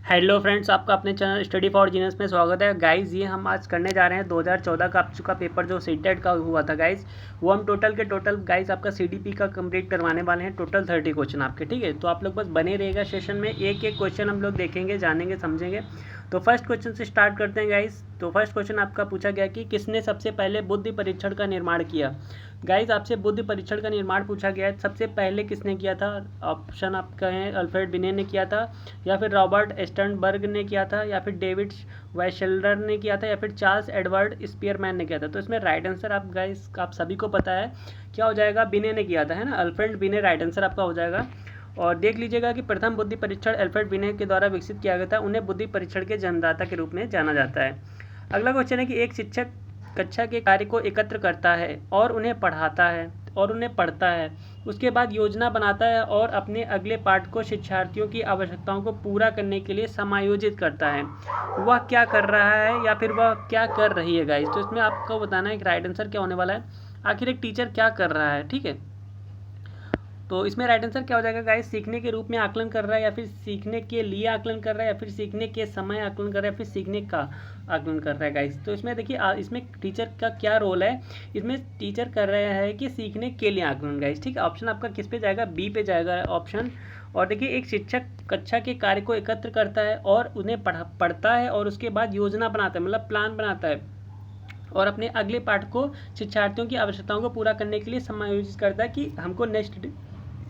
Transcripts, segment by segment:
Hello friends, आपका अपने channel study for genius में स्वागत है। गाइस, ये हम आज करने जा रहे हैं 2014 का आप चुका पेपर जो सीटेट का हुआ था गाइस, वो हम टोटल गाइस आपका सीडीपी का कंप्लीट करवाने वाले हैं। टोटल 30 क्वेश्चन आपके, ठीक है। तो आप लोग बस बने रहिएगा सेशन में, एक एक क्वेश्चन हम लोग देखेंगे, जानेंगे, समझेंगे। तो फर्स्ट क्वेश्चन से स्टार्ट करते हैं गाइस। तो फर्स्ट क्वेश्चन आपका पूछा गया कि किसने सबसे पहले बुद्धि परीक्षण का निर्माण किया। गाइस, आपसे बुद्धि परीक्षण का निर्माण पूछा गया है, सबसे पहले किसने किया था। ऑप्शन आपका है अल्फ्रेड बिने ने किया था, या फिर रॉबर्ट स्टर्नबर्ग ने किया था, या फिर डेविड वाइशेल्डर ने किया था, या फिर चार्ल्स एडवर्ड स्पीयरमैन ने किया था। तो इसमें राइट आंसर आप गाइस आप सभी को पता है क्या हो जाएगा, बिने ने किया था, है ना। अल्फ्रेड बिने राइट आंसर आपका हो जाएगा। और देख लीजिएगा कि प्रथम बुद्धि परीक्षण अल्फ्रेड बिने के द्वारा विकसित किया गया था, उन्हें बुद्धि परीक्षण के जन्मदाता के रूप में जाना जाता है। अगला क्वेश्चन है कि एक शिक्षक कक्षा के कार्य को एकत्र करता है और उन्हें पढ़ाता है और उन्हें पढ़ता है, उसके बाद योजना बनाता है और अपने अगले पाठ को शिक्षार्थियों की आवश्यकताओं को पूरा करने के लिए समायोजित करता है। वह क्या कर रहा है या फिर वह क्या कर रही है गाइस। तो इसमें आपको बताना है कि राइट आंसर क्या होने वाला है। आखिर एक टीचर क्या कर रहा है, ठीक है। तो इसमें राइट आंसर क्या हो जाएगा गाइस, सीखने के रूप में आकलन कर रहा है, या फिर सीखने के लिए आकलन कर रहा है, या फिर सीखने के समय आकलन कर रहा है, या फिर सीखने का आकलन कर रहा है गाइस। तो इसमें देखिए इसमें टीचर का क्या रोल है। इसमें टीचर कर रहे हैं कि सीखने के लिए आकलन गाइस, ठीक है। ऑप्शन आपका किस पे जाएगा, बी पे जाएगा ऑप्शन। और देखिए एक शिक्षक कक्षा के कार्य को एकत्र करता है और उन्हें पढ़ता है और उसके बाद योजना बनाता है, मतलब प्लान बनाता है, और अपने अगले पाठ को शिक्षार्थियों की आवश्यकताओं को पूरा करने के लिए समायोजित करता है कि हमको नेक्स्ट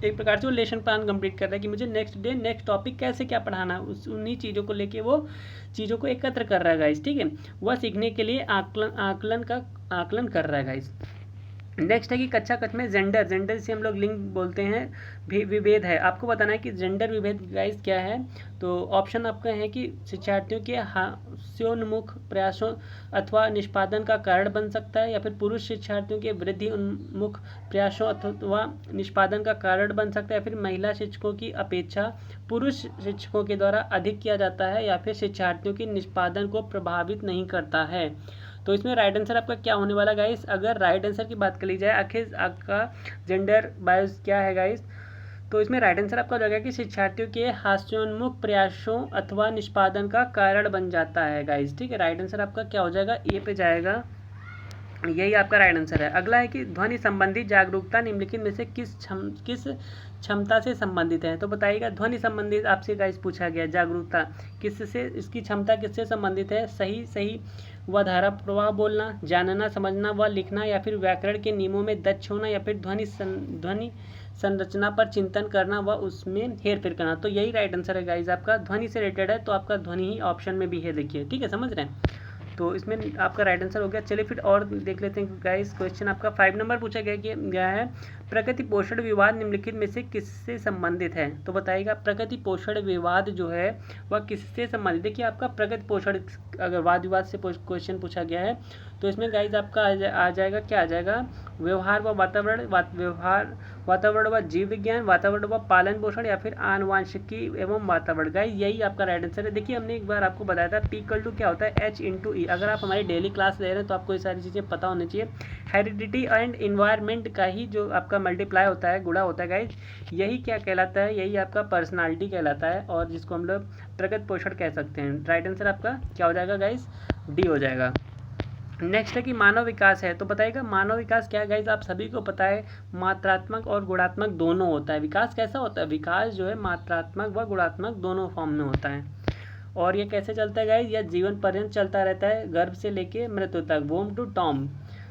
एक प्रकार से वो लेसन प्लान कंप्लीट कर रहा है कि मुझे नेक्स्ट डे नेक्स्ट टॉपिक कैसे क्या पढ़ाना है, उस उन्हीं चीज़ों को लेके वो चीज़ों को एकत्र कर रहा है गाइस, ठीक है। वह सीखने के लिए आकलन कर रहा है गाइस। नेक्स्ट है कि कक्षा कक्ष में जेंडर से हम लोग लिंग बोलते हैं, विभेद है। आपको बताना है कि जेंडर विभेद गाइस क्या है। तो ऑप्शन आपका है कि शिक्षार्थियों के हास्योन्मुख प्रयासों अथवा निष्पादन का कारण बन सकता है, या फिर पुरुष शिक्षार्थियों के वृद्धि उन्मुख प्रयासों अथवा निष्पादन का कारण बन सकता है, या फिर महिला शिक्षकों की अपेक्षा पुरुष शिक्षकों के द्वारा अधिक किया जाता है, या फिर शिक्षार्थियों के निष्पादन को प्रभावित नहीं करता है। तो इसमें राइट आंसर आपका क्या होने वाला गाइस। अगर राइट आंसर की बात कर ली जाए, आखिर आपका जेंडर बायस क्या है गाइस। तो इसमें राइट आंसर आपका हो जाएगा कि शिक्षार्थियों के हास्योन्मुख प्रयासों अथवा निष्पादन का कारण बन जाता है गाइस, ठीक है। राइट आंसर आपका क्या हो जाएगा, ए पे जाएगा, यही आपका राइट आंसर है। अगला है कि ध्वनि संबंधी जागरूकता निम्नलिखित में से किस क्षमता से संबंधित है। तो बताइएगा ध्वनि संबंधित आपसे गाइस पूछा गया जागरूकता किससे, इसकी क्षमता किससे संबंधित है। सही व धारा प्रवाह बोलना, जानना समझना व लिखना, या फिर व्याकरण के नियमों में दक्ष होना, या फिर ध्वनि संरचना पर चिंतन करना व उसमें हेर फेर करना। तो यही राइट आंसर है गाइस आपका, ध्वनि से रिलेटेड है, तो आपका ध्वनि ही ऑप्शन में भी है, देखिए, ठीक है, समझ रहे हैं। तो इसमें आपका राइट आंसर हो गया। चलिए फिर और देख लेते हैं गाइस। क्वेश्चन आपका 5 नंबर पूछा गया है, प्रकृति पोषण विवाद निम्नलिखित में से किससे संबंधित है। तो बताइएगा प्रकृति पोषण विवाद जो है वह किससे संबंधित। देखिए आपका प्रकृति पोषण अगर वाद विवाद से क्वेश्चन पूछा गया है, तो इसमें गाइस आपका आ जाएगा, क्या आ जाएगा, व्यवहार व वातावरण व जीव विज्ञान, वातावरण व पालन पोषण, या फिर आनुवांशिकी एवं वातावरण। गाइस यही आपका राइट आंसर है। देखिए हमने एक बार आपको बताया था P=2 क्या होता है, H×E। अगर आप हमारी डेली क्लास ले रहे हैं तो आपको ये सारी चीज़ें पता होनी चाहिए। हेरिडिटी एंड इन्वायरमेंट का ही जो आपका मल्टीप्लाई होता है, गुणा होता है गाइस, यही क्या कहलाता है, यही आपका पर्सनालिटी कहलाता है, और जिसको हम लोग प्रगत पोषण कह सकते हैं। राइट आंसर आपका क्या हो जाएगा गाइस, डी हो जाएगा। नेक्स्ट है कि मानव विकास है। तो बताइएगा मानव विकास क्या है गाइस। आप सभी को पता है मात्रात्मक और गुणात्मक दोनों होता है। विकास कैसा होता है, विकास जो है मात्रात्मक व गुणात्मक दोनों फॉर्म में होता है। और ये कैसे चलता है गाइस, यह जीवन पर्यंत चलता रहता है, गर्भ से लेके मृत्यु तक, वोम टू टॉम।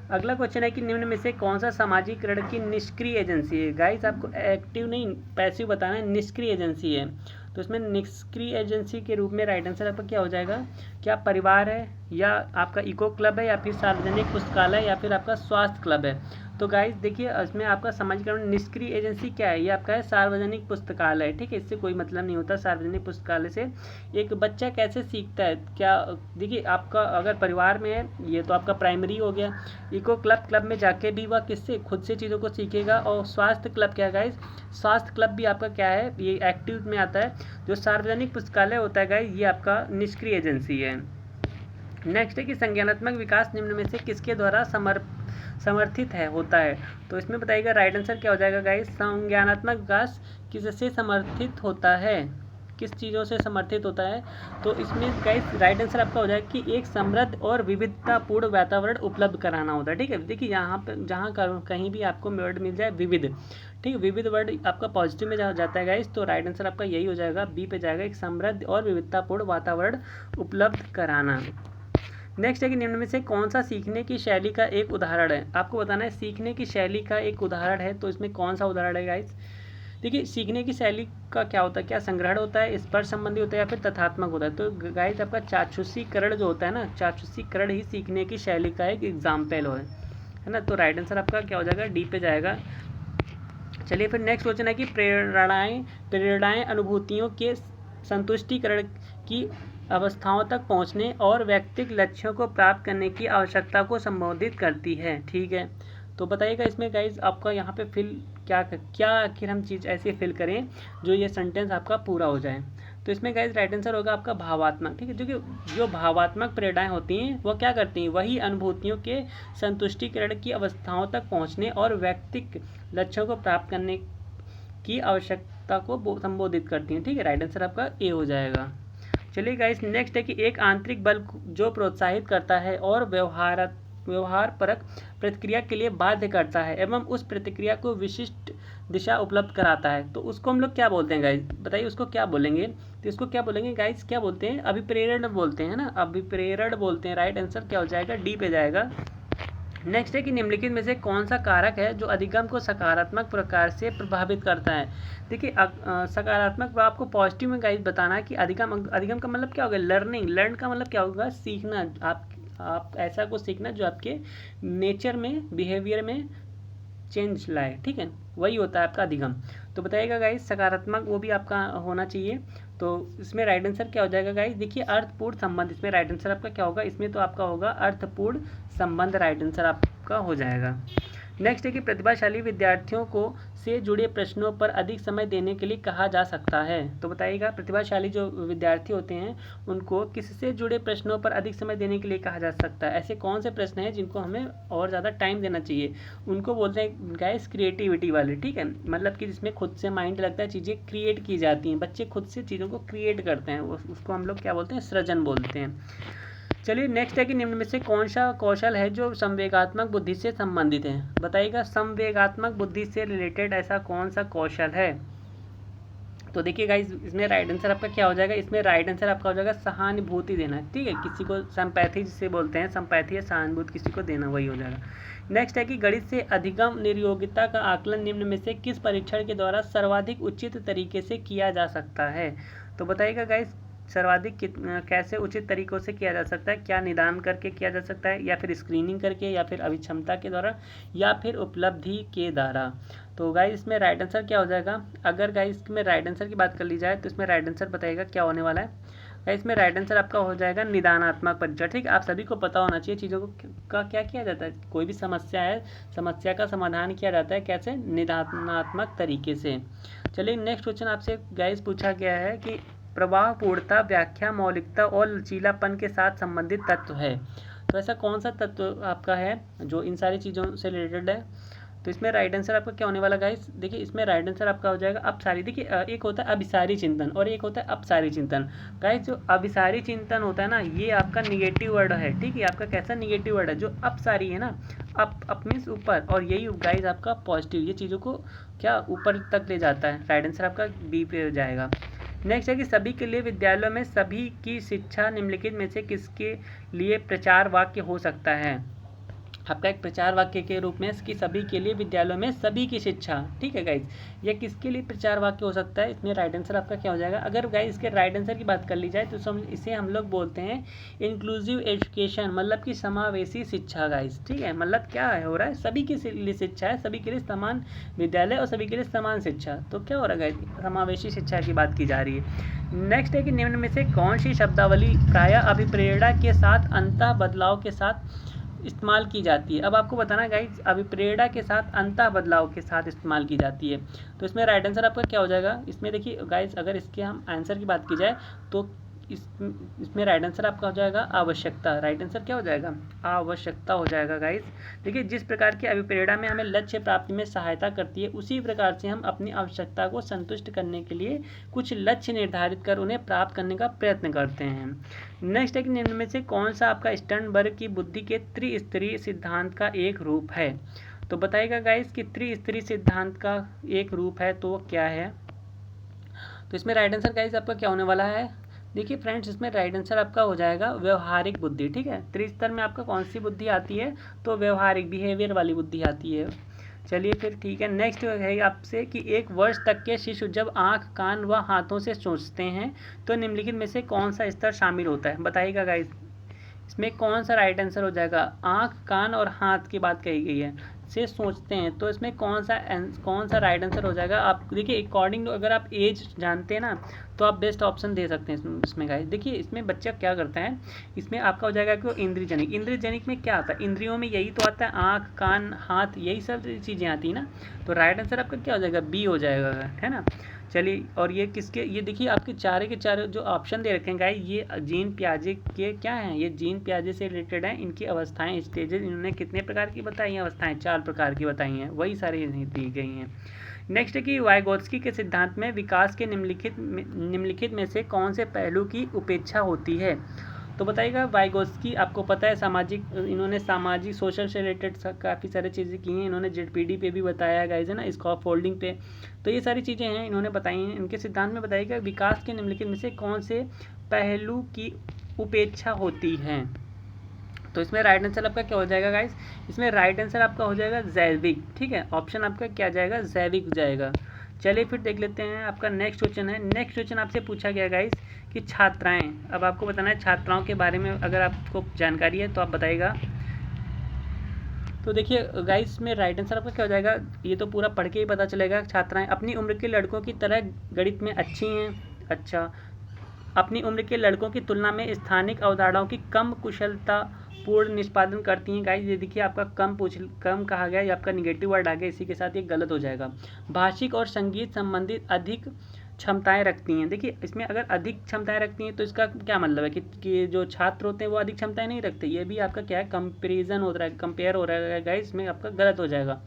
अगला क्वेश्चन है कि निम्न में से कौन सा सामाजिकरण की निष्क्रिय एजेंसी है। गाइस आपको एक्टिव नहीं पैसिव बताना है, निष्क्रिय एजेंसी है। तो इसमें निष्क्रिय एजेंसी के रूप में राइट आंसर आपका क्या हो जाएगा, क्या परिवार है, या आपका इको क्लब है, या फिर सार्वजनिक पुस्तकालय, या फिर आपका स्वास्थ्य क्लब है। तो गाइस देखिए इसमें आपका सामाजिकरण निष्क्रिय एजेंसी क्या है, ये आपका है सार्वजनिक पुस्तकालय, ठीक है। इससे कोई मतलब नहीं होता सार्वजनिक पुस्तकालय से। एक बच्चा कैसे सीखता है, क्या देखिए आपका अगर परिवार में है ये तो आपका प्राइमरी हो गया। इको क्लब में जाके भी वह किससे खुद से चीज़ों को सीखेगा। और स्वास्थ्य क्लब क्या है गाइस, स्वास्थ्य क्लब भी आपका क्या है, ये एक्टिव में आता है। जो सार्वजनिक पुस्तकालय होता है गाइस, ये आपका निष्क्रिय एजेंसी है। नेक्स्ट है कि संज्ञानात्मक विकास निम्न में से किसके द्वारा समर्थित है होता है। तो इसमें बताइएगा राइट आंसर क्या हो जाएगा गाइस, संज्ञानात्मक विकास किससे समर्थित होता है। किस चीज़ों से समर्थित होता है? तो इसमें गाइस राइट आंसर आपका हो जाएगा कि एक समृद्ध और विविधतापूर्ण वातावरण उपलब्ध कराना होता है। ठीक है, देखिए यहाँ पे जहाँ कहीं भी आपको वर्ड मिल जाए विविध, ठीक है, विविध वर्ड आपका पॉजिटिव में जाता है गाइस, तो राइट आंसर आपका यही हो जाएगा, बी पे जाएगा, एक समृद्ध और विविधतापूर्ण वातावरण उपलब्ध कराना। नेक्स्ट है कि निम्न में से कौन सा सीखने की शैली का एक उदाहरण है? आपको बताना है सीखने की शैली का एक उदाहरण है, तो इसमें कौन सा उदाहरण है गाइस? देखिए सीखने की शैली का क्या होता है, क्या संग्रहण होता है, स्पर्श संबंधी होता है या फिर तथ्यात्मक होता है? तो गाइस आपका चाक्षुषीकरण जो होता है ना, चाक्षुषीकरण ही सीखने की शैली का एक एग्जाम्पल है ना। तो राइट आंसर आपका क्या हो जाएगा, डी पे जाएगा। चलिए फिर नेक्स्ट क्वेश्चन है कि प्रेरणाएं अनुभूतियों के संतुष्टिकरण की अवस्थाओं तक पहुंचने और व्यक्तिगत लक्ष्यों को प्राप्त करने की आवश्यकता को संबोधित करती है। ठीक है, तो बताइएगा इसमें गाइज आपका यहाँ पे फिल क्या आखिर हम चीज़ ऐसे फिल करें जो ये सेंटेंस आपका पूरा हो जाए। तो इसमें गाइज राइट आंसर होगा आपका भावात्मक। ठीक है, जो भावात्मक प्रेरणाएं होती हैं वो क्या करती हैं, वही अनुभूतियों के संतुष्टिकरण की अवस्थाओं तक पहुँचने और व्यक्तिगत लक्ष्यों को प्राप्त करने की आवश्यकता को संबोधित करती हैं। ठीक है, राइट आंसर आपका ए हो जाएगा। चलिए गाइस नेक्स्ट है कि एक आंतरिक बल जो प्रोत्साहित करता है और व्यवहार परक प्रतिक्रिया के लिए बाध्य करता है एवं उस प्रतिक्रिया को विशिष्ट दिशा उपलब्ध कराता है, तो उसको हम लोग क्या बोलते हैं गाइस? बताइए उसको क्या बोलेंगे? तो इसको क्या बोलेंगे गाइस, क्या बोलते हैं? अभिप्रेरण बोलते हैं ना, अभिप्रेरण बोलते हैं। राइट आंसर क्या हो जाएगा, डी पे जाएगा। नेक्स्ट है कि निम्नलिखित में से कौन सा कारक है जो अधिगम को सकारात्मक प्रकार से प्रभावित करता है? देखिए सकारात्मक आपको पॉजिटिव में गाइस बताना है कि अधिगम का मतलब क्या होगा, लर्न का मतलब क्या होगा, सीखना। आप ऐसा कुछ सीखना जो आपके नेचर में, बिहेवियर में चेंज लाए। ठीक है, वही होता है आपका अधिगम। तो बताइएगा गाइस सकारात्मक वो भी आपका होना चाहिए। तो इसमें राइट आंसर क्या हो जाएगा गाइस, देखिए अर्थपूर्ण संबंध। इसमें राइट आंसर आपका क्या होगा, इसमें तो आपका होगा अर्थपूर्ण संबंध, राइट आंसर आपका हो जाएगा। नेक्स्ट है कि प्रतिभाशाली विद्यार्थियों को से जुड़े प्रश्नों पर अधिक समय देने के लिए कहा जा सकता है। तो बताइएगा प्रतिभाशाली जो विद्यार्थी होते हैं उनको किससे जुड़े प्रश्नों पर अधिक समय देने के लिए कहा जा सकता है? ऐसे कौन से प्रश्न हैं जिनको हमें और ज़्यादा टाइम देना चाहिए? उनको बोलते हैं गाइस क्रिएटिविटी वाले। ठीक है, मतलब कि जिसमें खुद से माइंड लगता है, चीज़ें क्रिएट की जाती हैं, बच्चे खुद से चीज़ों को क्रिएट करते हैं, उसको हम लोग क्या बोलते हैं, सृजन बोलते हैं। चलिए नेक्स्ट है कि निम्न में से कौन सा कौशल है जो संवेगात्मक बुद्धि से संबंधित है? बताइएगा संवेगात्मक बुद्धि से रिलेटेड ऐसा कौन सा कौशल है? तो देखिए गाइस इसमें राइट आंसर आपका क्या हो जाएगा, इसमें राइट आंसर आपका हो जाएगा सहानुभूति देना। ठीक है, किसी को संपैथी जिसे बोलते हैं, संपैथी या सहानुभूति किसी को देना, वही हो जाएगा। नेक्स्ट है कि गणित से अधिगम निर्योग्यता का आकलन निम्न में से किस परीक्षण के द्वारा सर्वाधिक उचित तरीके से किया जा सकता है? तो बताइएगा गाइस सर्वाधिक कैसे उचित तरीकों से किया जा सकता है? क्या निदान करके किया जा सकता है, या फिर स्क्रीनिंग करके, या फिर अभिक्षमता के द्वारा, या फिर उपलब्धि के द्वारा? तो गाइस इसमें राइट आंसर क्या हो जाएगा? अगर गाइस इसमें राइट आंसर की बात कर ली जाए तो इसमें राइट आंसर बताइएगा क्या होने वाला है। गाइस इसमें राइट आंसर आपका हो जाएगा निदानात्मक परीक्षण। ठीक है, आप सभी को पता होना चाहिए चीज़ों का क्या किया जाता है। कोई भी समस्या है, समस्या का समाधान किया जाता है कैसे, निदानात्मक तरीके से। चलिए नेक्स्ट क्वेश्चन आपसे गाइस पूछा गया है कि प्रवाहपूर्णता, व्याख्या, मौलिकता और लचीलापन के साथ संबंधित तत्व है। तो ऐसा कौन सा तत्व आपका है जो इन सारी चीज़ों से रिलेटेड है? तो इसमें राइट आंसर आपका क्या होने वाला गाइस, देखिए इसमें राइट आंसर आपका हो जाएगा अपसारी। देखिए एक होता है अभिसारी चिंतन और एक होता है अपसारी चिंतन। गाइस जो अभिसारी चिंतन होता है ना, ये आपका निगेटिव वर्ड है। ठीक है, आपका कैसा निगेटिव वर्ड है? जो अपसारी है ना, अप मीन्स ऊपर, और यही गाइस आपका पॉजिटिव, ये चीज़ों को क्या ऊपर तक ले जाता है। राइट आंसर आपका बी पे हो जाएगा। नेक्स्ट है कि सभी के लिए विद्यालयों में सभी की शिक्षा निम्नलिखित में से किसके लिए प्रचार वाक्य हो सकता है? आपका एक प्रचार वाक्य के रूप में कि सभी के लिए विद्यालयों में सभी की शिक्षा। ठीक है गाइज, ये किसके लिए प्रचार वाक्य हो सकता है? इसमें राइट आंसर आपका क्या हो जाएगा? अगर गाइज इसके राइट आंसर की बात कर ली जाए तो इसे हम लोग बोलते हैं इंक्लूसिव एजुकेशन, मतलब कि समावेशी शिक्षा गाइज। ठीक है, मतलब क्या है हो रहा है, सभी के लिए शिक्षा है, सभी के लिए समान विद्यालय और सभी के लिए समान शिक्षा। तो क्या हो रहा है गाइज, समावेशी शिक्षा की बात की जा रही है। नेक्स्ट है कि निम्न में से कौन सी शब्दावली प्रायः अभिप्रेरणा के साथ अंतः बदलाव के साथ इस्तेमाल की जाती है? अब आपको बताना गाइज अभिप्रेरणा के साथ अंतः बदलाव के साथ इस्तेमाल की जाती है। तो इसमें राइट आंसर आपका क्या हो जाएगा? इसमें देखिए गाइज अगर इसके हम आंसर की बात की जाए तो इसमें राइट आंसर आपका हो जाएगा आवश्यकता। राइट आंसर क्या हो जाएगा? आवश्यकता हो जाएगा गाइस। देखिए, जिस प्रकार की अभिप्रेरणा में हमें लक्ष्य प्राप्ति में सहायता करती है, उसी प्रकार से हम अपनी आवश्यकता को संतुष्ट करने के लिए कुछ लक्ष्य निर्धारित कर उन्हें प्राप्त करने का प्रयत्न करते हैं। नेक्स्ट है कि निम्न में से कौन सा आपका स्टर्नबर्ग की बुद्धि के त्रिस्तरीय सिद्धांत का एक रूप है? तो बताइएगा गाइस कि त्रिस्तरीय सिद्धांत का एक रूप है तो वो क्या है? तो इसमें राइट आंसर गाइस आपका क्या होने वाला है? देखिए फ्रेंड्स, इसमें राइट आंसर आपका हो जाएगा व्यवहारिक बुद्धि। ठीक है, त्रिस्तर में आपका कौन सी बुद्धि आती है? तो व्यवहारिक, बिहेवियर वाली बुद्धि आती है। चलिए फिर ठीक है, नेक्स्ट है आपसे कि 1 वर्ष तक के शिशु जब आँख, कान व हाथों से सोचते हैं तो निम्नलिखित में से कौन सा स्तर शामिल होता है? बताइएगा गाइस, इसमें कौन सा राइट आंसर हो जाएगा? आँख, कान और हाथ की बात कही गई है, से सोचते हैं, तो इसमें कौन सा राइट आंसर हो जाएगा? आप देखिए, अकॉर्डिंग टू अगर आप एज जानते हैं ना तो आप बेस्ट ऑप्शन दे सकते हैं इसमें गाइस। देखिए, इसमें बच्चा क्या करता है, इसमें आपका हो जाएगा कि इंद्रियजनिक। इंद्रियजनिक में क्या आता है? इंद्रियों में यही तो आता है, आँख, कान, हाथ, यही सब चीज़ें आती है ना। तो राइट आंसर आपका क्या हो जाएगा? बी हो जाएगा, है ना। चलिए, और ये किसके, ये देखिए आपके चारे के चारे जो ऑप्शन दे रखे हैं गाइस, ये जीन पियाजे के क्या हैं? ये जीन पियाजे से रिलेटेड हैं। इनकी अवस्थाएं, स्टेजेस, इन्होंने कितने प्रकार की बताई हैं अवस्थाएं? 4 प्रकार की बताई हैं, वही सारी दी गई हैं। नेक्स्ट है कि वाइगोत्स्की के सिद्धांत में विकास के निम्नलिखित में से कौन से पहलू की उपेक्षा होती है? तो बताइएगा, वाइगोत्स्की आपको पता है सामाजिक, इन्होंने सामाजिक सोशल से रिलेटेड काफ़ी सारी चीज़ें की हैं। इन्होंने जेडपीडी पे भी बताया है गाइस, है ना, स्कॉफ फोल्डिंग पे, तो ये सारी चीज़ें हैं इन्होंने बताई हैं। इनके सिद्धांत में बताइएगा विकास के निम्नलिखित में से कौन से पहलू की उपेक्षा होती है? तो इसमें राइट आंसर आपका क्या हो जाएगा गाइस? इसमें राइट आंसर आपका हो जाएगा जैविक। ठीक है, ऑप्शन आपका क्या जाएगा? जैविक जाएगा। चलिए फिर देख लेते हैं, आपका नेक्स्ट क्वेश्चन है। नेक्स्ट क्वेश्चन आपसे पूछा गया गाइस कि छात्राएं, अब आपको बताना है छात्राओं के बारे में, अगर आपको जानकारी है तो आप बताइएगा। तो देखिए गाइस, में राइट आंसर आपका क्या हो जाएगा? ये तो पूरा पढ़ के ही पता चलेगा। छात्राएं अपनी उम्र के लड़कों की तरह गणित में अच्छी हैं। अच्छा, अपनी उम्र के लड़कों की तुलना में स्थानिक अवधारणाओं की कम कुशलता पूर्ण निष्पादन करती हैं। गाइस, ये देखिए आपका कम कहा गया, ये आपका निगेटिव वर्ड आ गया, इसी के साथ ये गलत हो जाएगा। भाषिक और संगीत संबंधित अधिक क्षमताएं रखती हैं। देखिए, इसमें अगर अधिक क्षमताएं रखती हैं तो इसका क्या मतलब है कि जो छात्र होते हैं वो अधिक क्षमताएं नहीं रखते। ये भी आपका क्या है? कंपेरिजन हो रहा है, कंपेयर हो रहा है गाइस, इसमें आपका गलत हो जाएगा।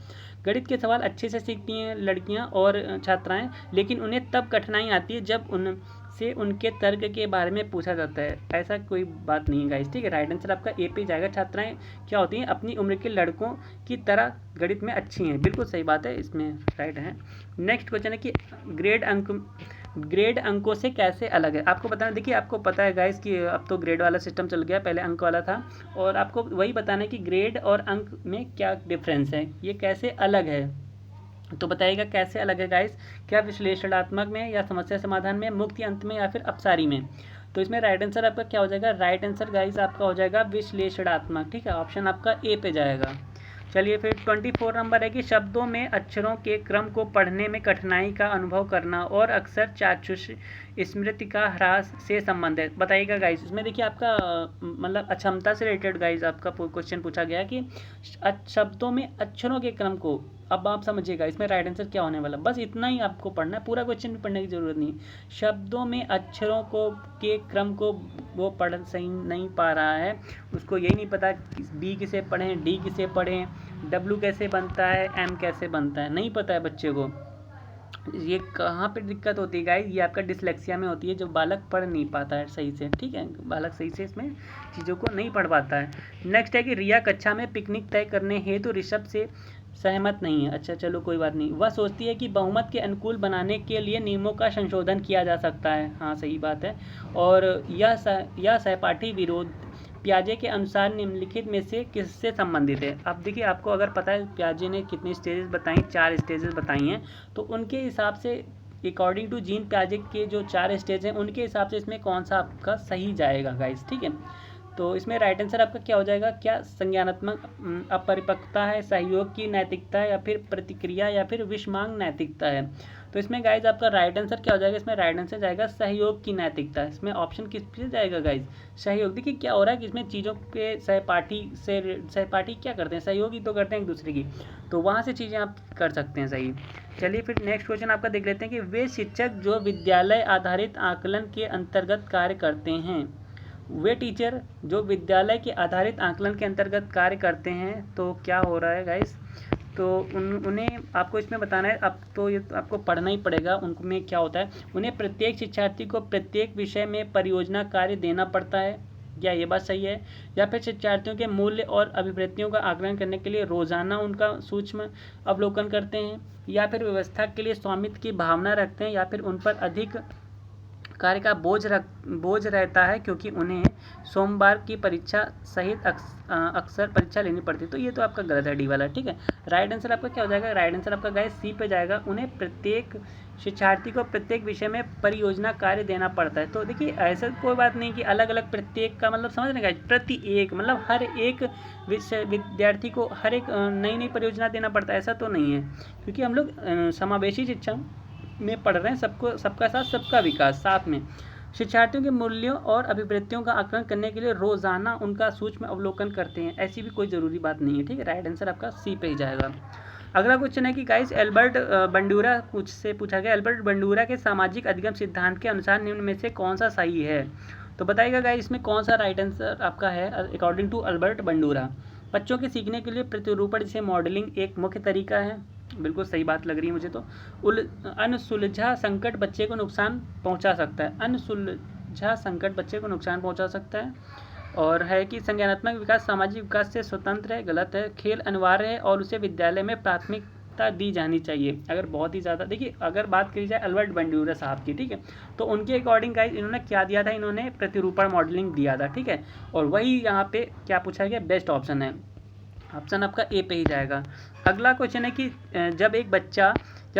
गणित के सवाल अच्छे से सीखती हैं लड़कियां और छात्राएं, लेकिन उन्हें तब कठिनाई आती है जब उनसे उनके तर्क के बारे में पूछा जाता है। ऐसा कोई बात नहीं है गाइस। ठीक है, राइट आंसर आपका ए पे जाएगा। छात्राएं क्या होती हैं? अपनी उम्र के लड़कों की तरह गणित में अच्छी हैं। बिल्कुल सही बात है, इसमें राइट है। नेक्स्ट क्वेश्चन है कि ग्रेड अंकों से कैसे अलग है? आपको बताना, देखिए आपको पता है गाइस कि अब तो ग्रेड वाला सिस्टम चल गया, पहले अंक वाला था, और आपको वही बताना है कि ग्रेड और अंक में क्या डिफरेंस है, ये कैसे अलग है। तो बताइएगा कैसे अलग है गाइस? क्या विश्लेषणात्मक में, या समस्या समाधान में, मुक्ति अंत में, या फिर अपसारी में? तो इसमें राइट आंसर आपका क्या हो जाएगा? राइट आंसर गाइस आपका हो जाएगा विश्लेषणात्मक। ठीक है, ऑप्शन आपका ए पे जाएगा। चलिए फिर 24 नंबर है कि शब्दों में अक्षरों के क्रम को पढ़ने में कठिनाई का अनुभव करना और अक्सर चाक्षुष स्मृति का ह्रास से संबंधित। बताइएगा गाइस, इसमें देखिए आपका मतलब अक्षमता से रिलेटेड गाइस आपका क्वेश्चन पूछा गया कि शब्दों में अक्षरों के क्रम को, अब आप समझिएगा इसमें राइट आंसर क्या होने वाला, बस इतना ही आपको पढ़ना है, पूरा क्वेश्चन भी पढ़ने की जरूरत नहीं। शब्दों में अक्षरों को के क्रम को वो पढ़ सही नहीं पा रहा है, उसको यही नहीं पता बी किसे पढ़ें, डी किसे पढ़ें, डब्ल्यू कैसे बनता है, एम कैसे बनता है, नहीं पता है बच्चे को। ये कहाँ पे दिक्कत होती है गाइस? ये आपका डिसलेक्सिया में होती है, जो बालक पढ़ नहीं पाता है सही से। ठीक है, बालक सही से इसमें चीज़ों को नहीं पढ़ पाता है। नेक्स्ट है कि रिया कक्षा में पिकनिक तय करने हेतु ऋषभ से सहमत नहीं है। अच्छा चलो कोई बात नहीं। वह सोचती है कि बहुमत के अनुकूल बनाने के लिए नियमों का संशोधन किया जा सकता है। हाँ सही बात है। और यह सहपाठी विरोध प्याजे के अनुसार निम्नलिखित में से किससे संबंधित है? अब देखिए आपको अगर पता है प्याजे ने कितनी स्टेजेस बताई, 4 स्टेजेस बताई हैं, तो उनके हिसाब से अकॉर्डिंग टू जीन प्याजे के जो 4 स्टेज हैं उनके हिसाब से इसमें कौन सा आपका सही जाएगा गाइस। ठीक है, तो इसमें राइट आंसर आपका क्या हो जाएगा? क्या संज्ञानात्मक अपरिपक्वता है, सहयोग की नैतिकता है, या फिर प्रतिक्रिया, या फिर विषमांग नैतिकता है? तो इसमें गाइज आपका राइट आंसर क्या हो जाएगा, इसमें राइट आंसर जाएगा सहयोग की नैतिकता। इसमें ऑप्शन किस पे जाएगा गाइज, सहयोग। देखिए क्या हो रहा है कि इसमें चीज़ों के सहपाठी क्या करते हैं, सहयोगी तो करते हैं एक दूसरे की, तो वहाँ से चीज़ें आप कर सकते हैं सही। चलिए फिर नेक्स्ट क्वेश्चन आपका देख लेते हैं कि वे शिक्षक जो विद्यालय आधारित आकलन के अंतर्गत कार्य करते हैं, वे टीचर जो विद्यालय के आधारित आकलन के अंतर्गत कार्य करते हैं, तो क्या हो रहा है गाइस, तो उन्हें आपको इसमें बताना है। अब तो ये तो आपको पढ़ना ही पड़ेगा उनमें क्या होता है। उन्हें प्रत्येक शिक्षार्थी को प्रत्येक विषय में परियोजना कार्य देना पड़ता है, क्या ये बात सही है? या फिर शिक्षार्थियों के मूल्य और अभिवृत्तियों का आकलन करने के लिए रोजाना उनका सूक्ष्म अवलोकन करते हैं, या फिर व्यवस्था के लिए स्वामित्व की भावना रखते हैं, या फिर उन पर अधिक कार्य का बोझ रहता है क्योंकि उन्हें सोमवार की परीक्षा सहित अक्सर परीक्षा लेनी पड़ती है। तो ये तो आपका गलत है, डी वाला। ठीक है, राइट आंसर आपका क्या हो जाएगा, राइट आंसर आपका गाइस सी पे जाएगा। उन्हें प्रत्येक शिक्षार्थी को प्रत्येक विषय में परियोजना कार्य देना पड़ता है। तो देखिए ऐसा कोई बात नहीं कि अलग अलग प्रत्येक का मतलब समझ रहे हैं, प्रति एक मतलब हर एक विद्यार्थी को हर एक नई नई परियोजना देना पड़ता है, ऐसा तो नहीं है। क्योंकि हम लोग समावेशी शिक्षा में पढ़ रहे हैं, सबका साथ सबका विकास। साथ में शिक्षार्थियों के मूल्यों और अभिवृत्तियों का आकलन करने के लिए रोजाना उनका सूक्ष्म अवलोकन करते हैं, ऐसी भी कोई ज़रूरी बात नहीं है। ठीक है, राइट आंसर आपका सी पे ही जाएगा। अगला क्वेश्चन है कि गाइस एल्बर्ट बंडूरा से पूछा गया, एल्बर्ट बंडूरा के सामाजिक अधिगम सिद्धांत के अनुसार निम्न में से कौन सा सही है? तो बताइएगा गाइस इसमें कौन सा राइट आंसर आपका है अकॉर्डिंग टू एल्बर्ट बंडूरा। बच्चों के सीखने के लिए प्रतिरूपण जैसे मॉडलिंग एक मुख्य तरीका है, बिल्कुल सही बात लग रही है मुझे तो। अनसुलझा संकट बच्चे को नुकसान पहुंचा सकता है, अनसुलझा संकट बच्चे को नुकसान पहुंचा सकता है। और है कि संज्ञानात्मक विकास सामाजिक विकास से स्वतंत्र है, गलत है। खेल अनिवार्य है और उसे विद्यालय में प्राथमिकता दी जानी चाहिए। अगर बहुत ही ज़्यादा देखिए अगर बात करी जाए एल्बर्ट बंडूरा साहब की, ठीक है, तो उनके अकॉर्डिंग गाइस इन्होंने क्या दिया था, इन्होंने प्रतिरूपण मॉडलिंग दिया था। ठीक है, और वही यहाँ पे क्या पूछा गया, बेस्ट ऑप्शन है, ऑप्शन आपका ए पे ही जाएगा। अगला क्वेश्चन है कि जब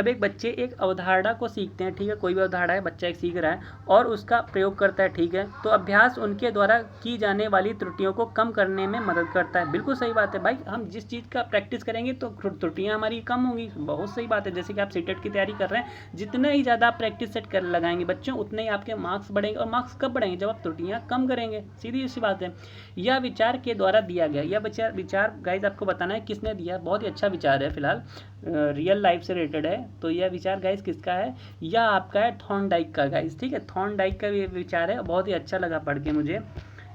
एक बच्चे एक अवधारणा को सीखते हैं, ठीक है, कोई भी अवधारणा है बच्चा एक सीख रहा है और उसका प्रयोग करता है, ठीक है, तो अभ्यास उनके द्वारा की जाने वाली त्रुटियों को कम करने में मदद करता है। बिल्कुल सही बात है भाई, हम जिस चीज़ का प्रैक्टिस करेंगे तो त्रुटियाँ हमारी कम होंगी, बहुत सही बात है। जैसे कि आप सीटेट की तैयारी कर रहे हैं, जितना ही ज़्यादा आप प्रैक्टिस सेट कर लगाएंगे बच्चों, उतने ही आपके मार्क्स बढ़ेंगे। और मार्क्स कब बढ़ेंगे, जब आप त्रुटियाँ कम करेंगे, सीधी सी बात है। यह विचार के द्वारा दिया गया, यह विचार गाइज आपको बताना है किसने दिया, बहुत ही अच्छा विचार है, फिलहाल रियल लाइफ से रिलेटेड है। तो यह विचार गाइज किसका है, यह आपका है थॉर्नडाइक का गाइज। ठीक है, थॉर्नडाइक का ये विचार है, बहुत ही अच्छा लगा पढ़ के मुझे,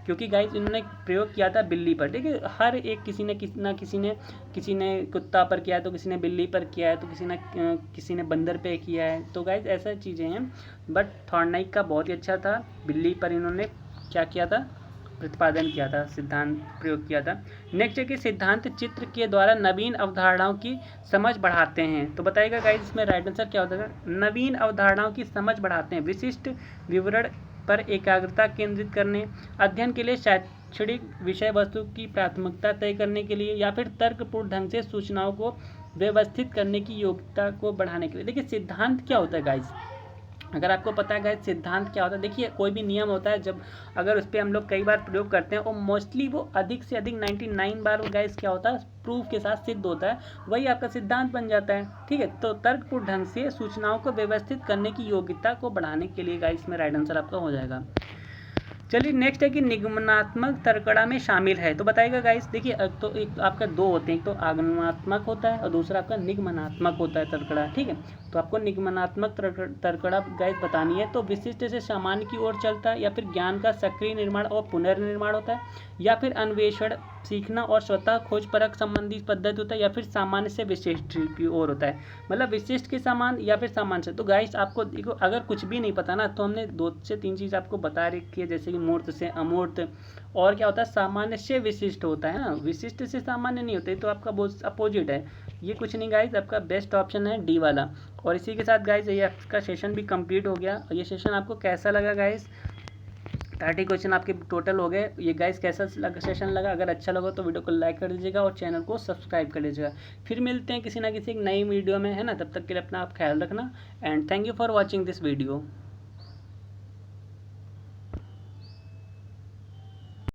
क्योंकि गाइज इन्होंने प्रयोग किया था बिल्ली पर। ठीक है, हर एक किसी ने कुत्ता पर किया है, तो किसी ने बिल्ली पर किया है, तो किसी ने बंदर पे किया है। तो गाइज ऐसा चीज़ें हैं, बट थॉर्नडाइक का बहुत ही अच्छा था, बिल्ली पर इन्होंने क्या किया था, प्रतिपादन किया था, सिद्धांत प्रयोग किया था। नेक्स्ट है कि सिद्धांत चित्र के द्वारा नवीन अवधारणाओं की समझ बढ़ाते हैं। तो बताइएगा गाइस इसमें राइट आंसर क्या होता है, नवीन अवधारणाओं की समझ बढ़ाते हैं, विशिष्ट विवरण पर एकाग्रता केंद्रित करने, अध्ययन के लिए शैक्षणिक विषय वस्तु की प्राथमिकता तय करने के लिए, या फिर तर्कपूर्ण ढंग से सूचनाओं को व्यवस्थित करने की योग्यता को बढ़ाने के लिए। देखिए सिद्धांत क्या होता है गाइस, अगर आपको पता है गाइस सिद्धांत क्या होता है, देखिए कोई भी नियम होता है, जब अगर उस पर हम लोग कई बार प्रयोग करते हैं और मोस्टली वो अधिक से अधिक 99 बार वो गाइस क्या होता है, प्रूफ के साथ सिद्ध होता है, वही आपका सिद्धांत बन जाता है। ठीक है, तो तर्कपूर्ण ढंग से सूचनाओं को व्यवस्थित करने की योग्यता को बढ़ाने के लिए गाइस में राइट आंसर आपका हो जाएगा। चलिए नेक्स्ट है कि निगमनात्मक तर्कड़ा में शामिल है। तो बताइएगा गाइस, देखिए तो एक आपका दो होते हैं, एक तो आगमनात्मक होता है और दूसरा आपका निगमनात्मक होता है तर्कड़ा। ठीक है, तो आपको निगमनात्मक तर्कड़ा गाइस बतानी है। तो विशिष्ट से सामान्य की ओर चलता है, या फिर ज्ञान का सक्रिय निर्माण और पुनर्निर्माण होता है, या फिर अन्वेषण सीखना और स्वतः खोज परख संबंधी पद्धति होता है, या फिर सामान्य से विशिष्ट की ओर होता है, मतलब विशिष्ट के समान या फिर सामान्य से। तो गाइस आपको देखो अगर कुछ भी नहीं पता ना, तो हमने 2 से 3 चीज़ आपको बता रखी है, जैसे कि मूर्त से अमूर्त, और क्या होता है सामान्य से विशिष्ट होता है ना, विशिष्ट से सामान्य नहीं होते, तो आपका अपोजिट है, ये कुछ नहीं गाइस, आपका बेस्ट ऑप्शन है डी वाला। और इसी के साथ गाइस ये आपका सेशन भी कंप्लीट हो गया। और ये सेशन आपको कैसा लगा गाइस, 30 क्वेश्चन आपके टोटल हो गए। ये गाइस कैसा सेशन लगा, अगर अच्छा लगा तो वीडियो को लाइक कर दीजिएगा और चैनल को सब्सक्राइब कर लीजिएगा। फिर मिलते हैं किसी ना किसी एक नई वीडियो में, है ना, तब तक के लिए अपना आप ख्याल रखना, and thank you for watching this video.